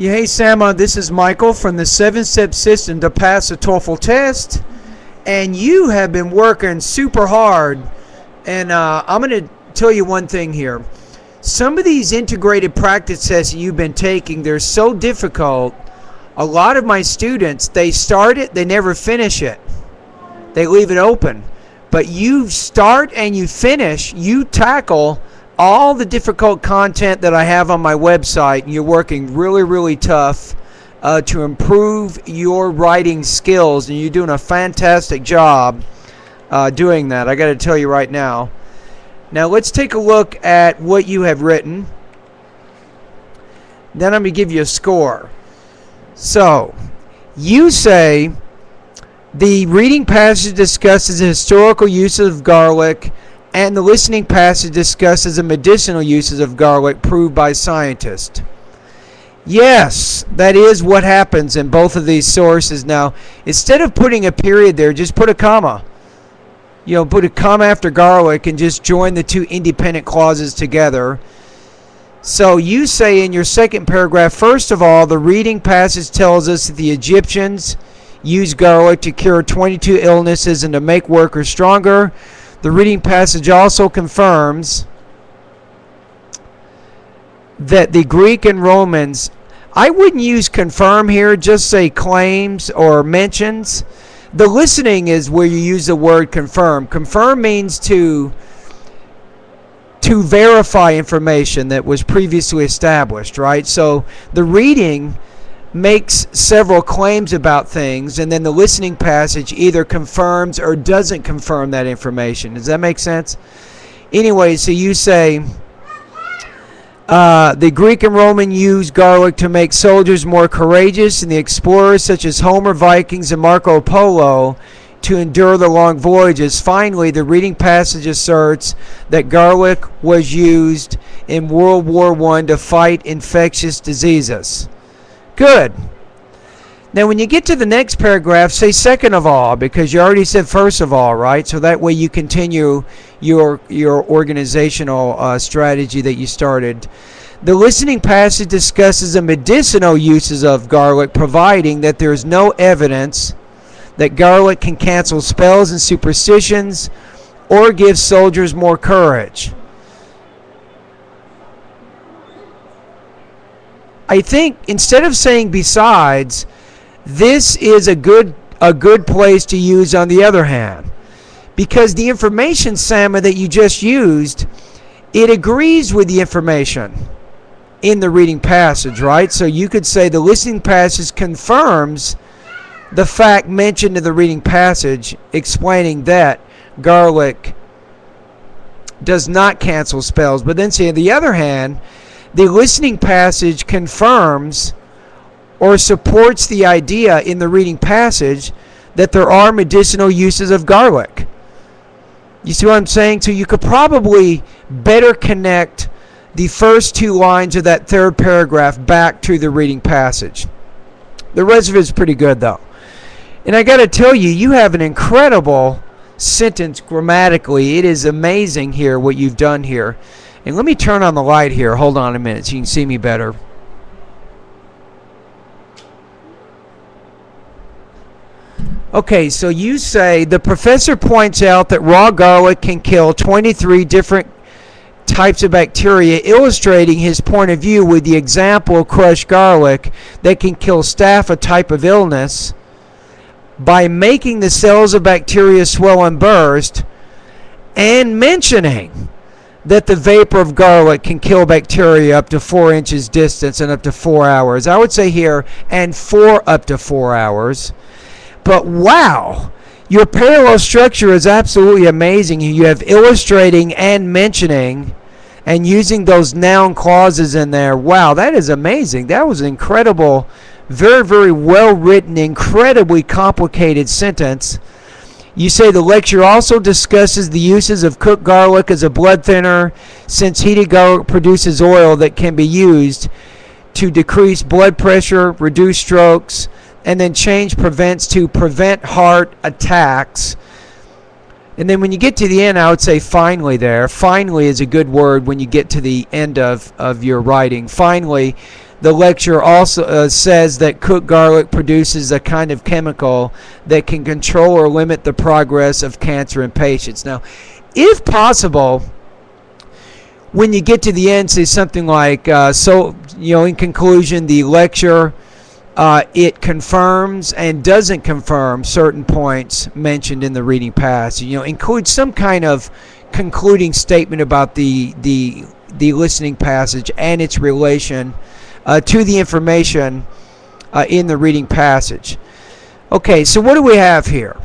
Yeah, hey Samah, this is Michael from the 7-step system to pass the TOEFL test. And you have been working super hard. And I'm going to tell you one thing here. Some of these integrated practice tests that you've been taking, they're so difficult. A lot of my students, they start it, they never finish it. They leave it open. But you start and you finish, you tackle all the difficult content that I have on my website, and you're working really, really tough to improve your writing skills, and you're doing a fantastic job doing that. I got to tell you right now. Now let's take a look at what you have written. Then I'm going to give you a score. So, you say the reading passage discusses the historical uses of garlic, and the listening passage discusses the medicinal uses of garlic proved by scientists. Yes, that is what happens in both of these sources. Now, instead of putting a period there, just put a comma. Put a comma after garlic and just join the two independent clauses together. So you say in your second paragraph, first of all, the reading passage tells us that the Egyptians used garlic to cure 22 illnesses and to make workers stronger. The reading passage also confirms that the Greek and Romans, I wouldn't use confirm here, just say claims or mentions. The listening is where you use the word confirm. Confirm means to verify information that was previously established, right? So the reading makes several claims about things, and then the listening passage either confirms or doesn't confirm that information. Does that make sense? Anyway, so you say the Greek and Roman used garlic to make soldiers more courageous, and the explorers such as Homer, Vikings, and Marco Polo to endure the long voyages. Finally, the reading passage asserts that garlic was used in World War I to fight infectious diseases. Good. Now, when you get to the next paragraph, say second of all, because you already said first of all, right? So that way you continue your organizational strategy that you started. The listening passage discusses the medicinal uses of garlic, providing that there is no evidence that garlic can cancel spells and superstitions or give soldiers more courage. I think instead of saying besides, this is a good place to use on the other hand. Because the information, Samah, that you just used, it agrees with the information in the reading passage, right? So you could say the listening passage confirms the fact mentioned in the reading passage, explaining that garlic does not cancel spells. But then say on the other hand, the listening passage confirms or supports the idea in the reading passage that there are medicinal uses of garlic. You see what I'm saying? So you could probably better connect the first two lines of that third paragraph back to the reading passage. The rest of it is pretty good, though. And I got to tell you, you have an incredible sentence grammatically. It is amazing here what you've done here. And let me turn on the light here. Hold on a minute so you can see me better. Okay, so you say, the professor points out that raw garlic can kill 23 different types of bacteria, illustrating his point of view with the example of crushed garlic that can kill staph, a type of illness, by making the cells of bacteria swell and burst, and mentioning that the vapor of garlic can kill bacteria up to 4 inches distance and up to 4 hours. I would say here, and for up to 4 hours. But wow, your parallel structure is absolutely amazing. You have illustrating and mentioning and using those noun clauses in there. Wow, that is amazing. That was an incredible, very, very well written, incredibly complicated sentence. You say the lecture also discusses the uses of cooked garlic as a blood thinner, since heated garlic produces oil that can be used to decrease blood pressure, reduce strokes, and then change prevents to prevent heart attacks. And then when you get to the end, I would say finally there. Finally is a good word when you get to the end of your writing. Finally, the lecture also says that cooked garlic produces a kind of chemical that can control or limit the progress of cancer in patients. Now, if possible, when you get to the end, say something like, in conclusion, the lecture, it confirms and doesn't confirm certain points mentioned in the reading passage. Include some kind of concluding statement about the listening passage and its relation to the information in the reading passage. Okay, so what do we have here?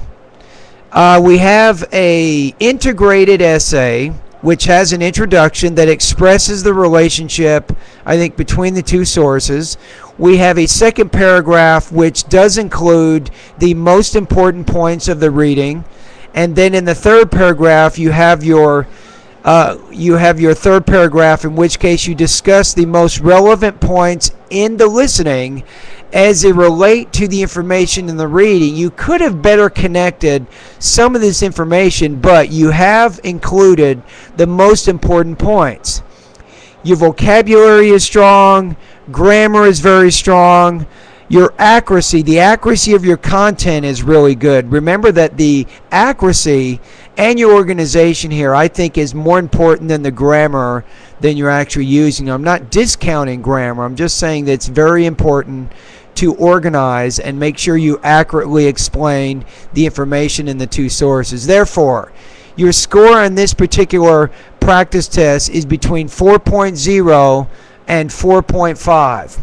We have a integrated essay which has an introduction that expresses the relationship, I think, between the two sources. We have a second paragraph which does include the most important points of the reading, and then in the third paragraph you have your third paragraph, in which case you discuss the most relevant points in the listening as they relate to the information in the reading. You could have better connected some of this information, but you have included the most important points. Your vocabulary is strong, grammar is very strong, your accuracy, the accuracy of your content is really good. Remember that the accuracy and your organization here, I think, is more important than the grammar than you're actually using. I'm not discounting grammar. I'm just saying that it's very important to organize and make sure you accurately explain the information in the two sources. Therefore, your score on this particular practice test is between 4.0 and 4.5.